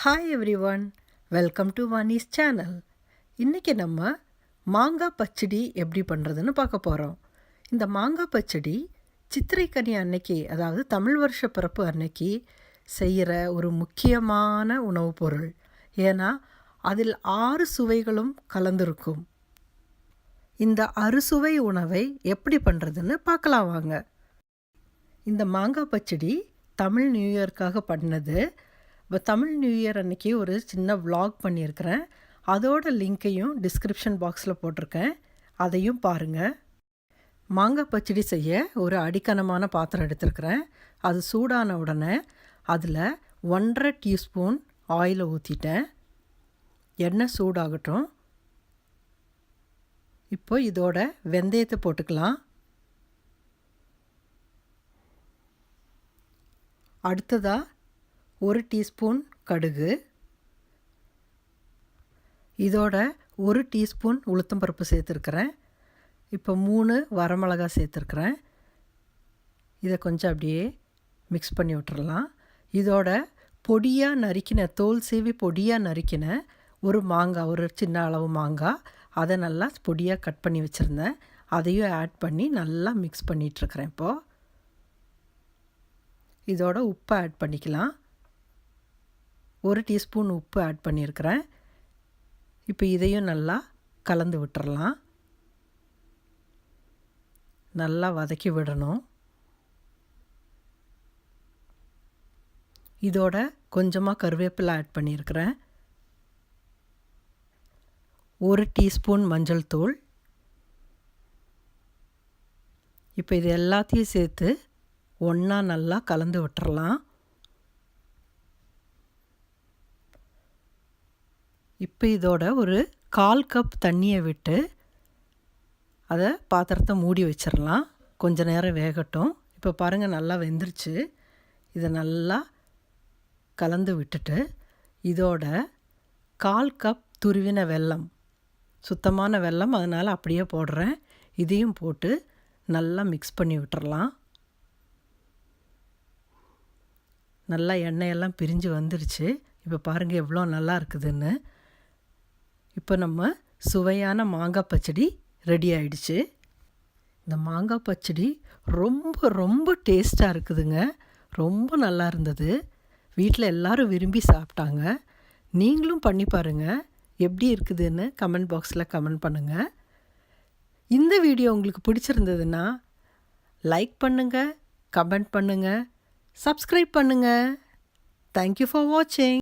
Hi every one, welcome to Vani's channel. இன்றைக்கி நம்ம மாங்காய் பச்சடி எப்படி பண்ணுறதுன்னு பார்க்க போகிறோம். இந்த மாங்காய் பச்சடி சித்திரைக்கனி அன்னைக்கு, அதாவது தமிழ் வருஷ பிறப்பு அன்னைக்கு செய்கிற ஒரு முக்கியமான உணவுப் பொருள். ஏன்னா அதில் 6 சுவைகளும் கலந்துருக்கும். இந்த அறுசுவை உணவை எப்படி பண்ணுறதுன்னு பார்க்கலாம் வாங்க. இந்த மாங்காய் பச்சடி தமிழ் நியூ இயர்க்காக பண்ணது. இப்போ தமிழ் நியூ இயர் அன்றைக்கி ஒரு சின்ன விலாக் பண்ணியிருக்கிறேன். அதோட லிங்க்கையும் டிஸ்கிரிப்ஷன் பாக்ஸில் போட்டிருக்கேன், அதையும் பாருங்கள். மாங்காய் பச்சடி செய்ய ஒரு அடிக்கனமான பாத்திரம் எடுத்துருக்கிறேன். அது சூடான உடனே அதில் 1.5 டீஸ்பூன் ஆயிலை ஊற்றிட்டேன். எண்ணெய் சூடாகட்டும். இப்போ இதோட வெந்தயத்தை போட்டுக்கலாம். அடுத்ததாக 1 டீஸ்பூன் கடுகு, இதோட 1 டீஸ்பூன் உளுத்தம்பருப்பு சேர்த்துருக்கிறேன். இப்போ 3 வரமிளகா சேர்த்துருக்கிறேன். இதை கொஞ்சம் அப்படியே மிக்ஸ் பண்ணி விட்டுறலாம். இதோட பொடியாக நறுக்கின, தோல் சீவி பொடியாக நறுக்கின ஒரு மாங்காய், ஒரு சின்ன அளவு மாங்காய், அதை நல்லா பொடியாக கட் பண்ணி வச்சுருந்தேன். அதையும் ஆட் பண்ணி நல்லா மிக்ஸ் பண்ணிகிட்ருக்கிறேன். இப்போது இதோட உப்பை ஆட் பண்ணிக்கலாம். 1 டீஸ்பூன் உப்பு ஆட் பண்ணியிருக்கிறேன். இப்போ இதையும் நல்லா கலந்து விட்டுறலாம். நல்லா வதக்கி விடணும். இதோட கொஞ்சமாக கருவேப்பிலை ஆட் பண்ணியிருக்கிறேன். 1 டீஸ்பூன் மஞ்சள் தூள். இப்போ இது எல்லாத்தையும் சேர்த்து ஒன்றா நல்லா கலந்து விட்டுறலாம். இப்போ இதோட ஒரு 1/4 கப் தண்ணியை விட்டு அதை பாத்திரத்தை மூடி வச்சிடலாம். கொஞ்ச நேரம் வேகட்டும். இப்போ பாருங்கள், நல்லா வெந்துருச்சு. இதை நல்லா கலந்து விட்டுட்டு இதோட 1/4 கப் துருவின வெல்லம், சுத்தமான வெல்லம், அதனால் அப்படியே போடுறேன். இதையும் போட்டு நல்லா மிக்ஸ் பண்ணி விட்டுறலாம். நல்லா எண்ணெயெல்லாம் பிரிஞ்சு வந்துருச்சு. இப்போ பாருங்கள் எவ்வளோ நல்லா இருக்குதுன்னு. இப்போ நம்ம சுவையான மாங்காய் பச்சடி ரெடி ஆயிடுச்சு. இந்த மாங்காய் பச்சடி ரொம்ப ரொம்ப டேஸ்ட்டாக இருக்குதுங்க. ரொம்ப நல்லா இருந்தது. வீட்டில் எல்லோரும் விரும்பி சாப்பிட்டாங்க. நீங்களும் பண்ணி பாருங்கள். எப்படி இருக்குதுன்னு கமெண்ட் பாக்ஸில் கமெண்ட் பண்ணுங்கள். இந்த வீடியோ உங்களுக்கு பிடிச்சிருந்ததுன்னா லைக் பண்ணுங்கள், கமெண்ட் பண்ணுங்கள், சப்ஸ்கிரைப் பண்ணுங்கள். தேங்க்யூ ஃபார் வாட்சிங்.